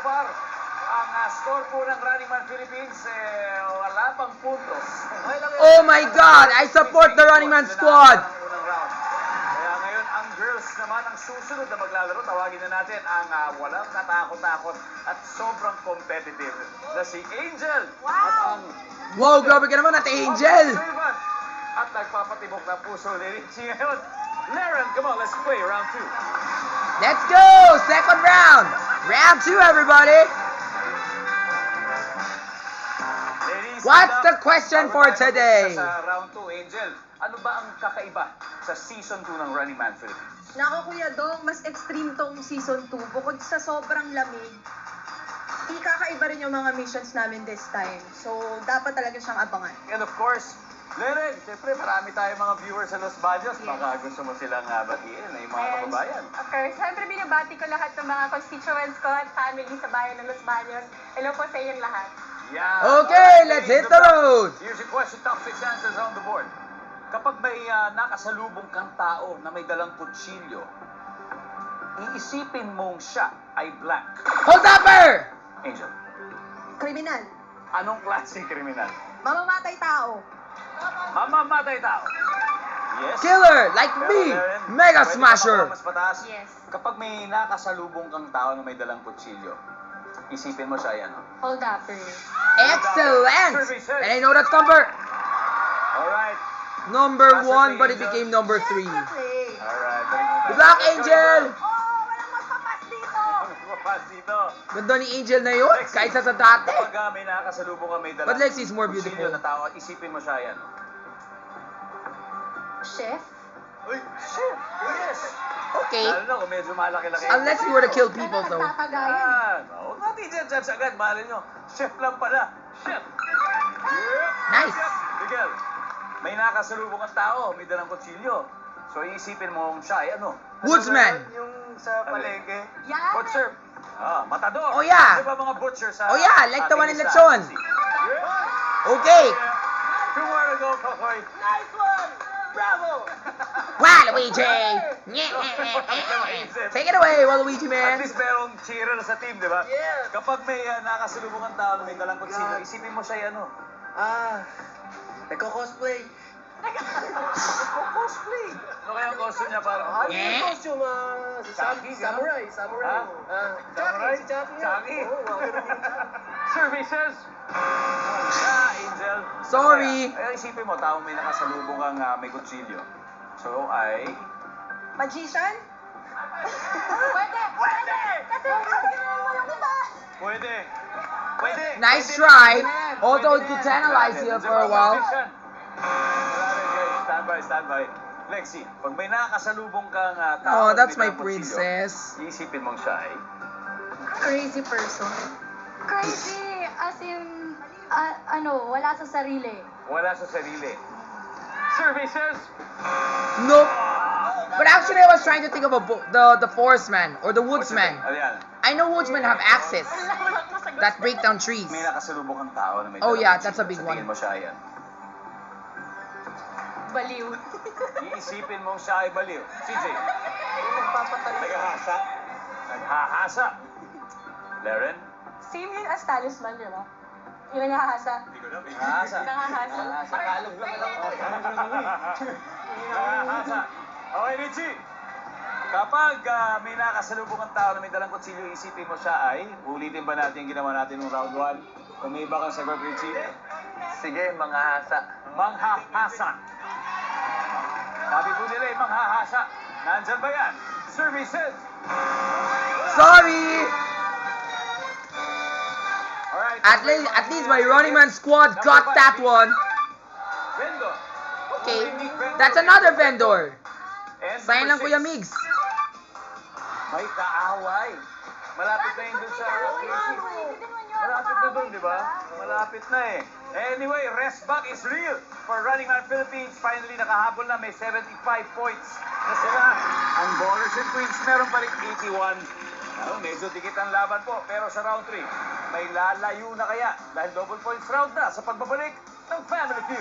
far, ang score po ng Running Man Philippines, wala pang puntos. Oh my God! I support the Running Man squad! Kaya ngayon, ang girls naman ang susunod na maglalaro. Tawagin na natin ang walang katakot-takot at sobrang competitive na si Angel. At ang Wow, grabe ka naman, Ate Angel! servant at nagpapatibok ng puso ni Richie ngayon. Laren, come on, let's play round 2. Let's go! Second round! Round 2, everybody! Ladies, What's the question for today? Sa round 2, Angel, ano ba ang kakaiba sa season 2 ng Running Man Philippines? Nako Kuya Dong, mas extreme tong season 2. Bukod sa sobrang lamig, ikakaiba rin yung mga missions namin this time. So, dapat talaga siyang abangan. And of course, Leren, siyempre marami tayong mga viewers sa Los Baños. Baka gusto mo silang batiin na yung mga kababayan. Of course, siyempre binabati ko lahat ng mga constituents ko at family sa bayan ng Los Baños. Hello po sa inyong lahat. Yeah. Okay, let's hit the road! Here's your question, top 6 answers on the board. Kapag may nakasalubong kang tao na may dalang kutsilyo, iisipin mong siya ay black. Hold upper! Angel, Kriminal. anong klaseng kriminal? Mamamatay tao. Mamamatay tao. Yes. Killer, like Pero, me! Leren, Mega pwede ka Smasher! pa ba mas pataas? Yes. Kapag may nakasalubong kang tao na may dalang kutsilyo, isipin mo siya ay ano? Hold up, Excellent! And I know that's number Alright. number 1, but it became number 3. Alright. Good luck, Angel! Walang magpapas dito! Mapas dito. Ganda ni Angel na yun, kaysa sa dati. Kapag may nakasalubong ka may dalang But Lexi is more kutsilyo beautiful. na tao, isipin mo siya yan. Chef? Uy, shit! Yes! Okay. Lalo na kung medyo malaki-laki. Unless you were to kill people, though. Huwag natin dyan agad. Mahalin nyo. Chef lang pala. Chef! Nice. Miguel, may nakasalubong ang tao, may dalang kutsilyo. So, iisipin mo siya ay ano? Woodsman. Yung sa palengke. Yan. Butcher. Matador. Oh, yeah. Di ba mga butcher sa... Oh, yeah, like the one in ating Lechon. Yeah. Okay. 2 more to go, Kokoy. Nice one! Bravo! Waluigi! Take it away, Waluigi At man. least merong cheerer sa team, di ba? Yes. Kapag may nakasalubong ang tao na may dalang kutsilyo, isipin mo siya ano? Nagko-cosplay. Cosplay. Ano kaya ang costume niya para? Eh? Costume, si Chucky, Samurai. Ha? Samurai. Samurai? Si Chucky. Chucky? Oo, mga ganun yun. Services. Angel. Sorry. Kaya isipin mo, taong may nakasalubong kang may kutsilyo. So, ay... Magician? Pwede! Pwede! Kasi ginawa mo yung iba! Pwede. Pwede. Nice Pwede. try. Pwede na yan. Although Pwede it could na yan. tantalize you for a while. Stand by, stand by. Lexi, pag may nakasalubong kang tao... Oh, na that's may my dalang kutsilyo, princess. Iisipin mong siya ay... Crazy person. Crazy! As in, wala sa sarili. Wala sa sarili. Services. Nope. But actually, I was trying to think of the forest man or the woodsman. Ano yan? I know woodsmen have axes that break down trees. May nakasalubong kang tao na may Oh, dalang yeah, kutsilyo. that's a big Sa one. tingin mo siya ay yan. Baliw. Iisipin mong siya ay baliw. CJ. Naghahasa. Naghahasa. Laren. Same yun as talisman, di ba? Yung nangahasa. Naghahasa. Nangahasa. Tagalog lang alam ko. Naghahasa. Okay, Richie. Kapag may nakasalubong ang tao na may dalang kutsilyo, isipin mo siya ay, ulitin ba natin yung ginawa natin ng round 1? Kung may iba kang sagot, Richie? Sige, mga hasa. Manghahasa. Sabi po nila ay manghahasa. Nandyan ba yan? Services. Sorry. Alright. At least my running man squad got that one. Vendor. Okay, that's another vendor. And Sayang lang number Kuya 6. Migs. May kaaway. Malapit na yun dun sa... Malapit na dun, di ba? Malapit na eh. Anyway, rest back is real for Running Man Philippines. Finally, nakahabol na. May 75 points na sila. Ang Ballers and Queens, meron pa rin 81. Medyo dikit ang laban po. Pero sa round 3, may lalayo na kaya. Dahil double points round na sa pagbabalik ng Family Feud.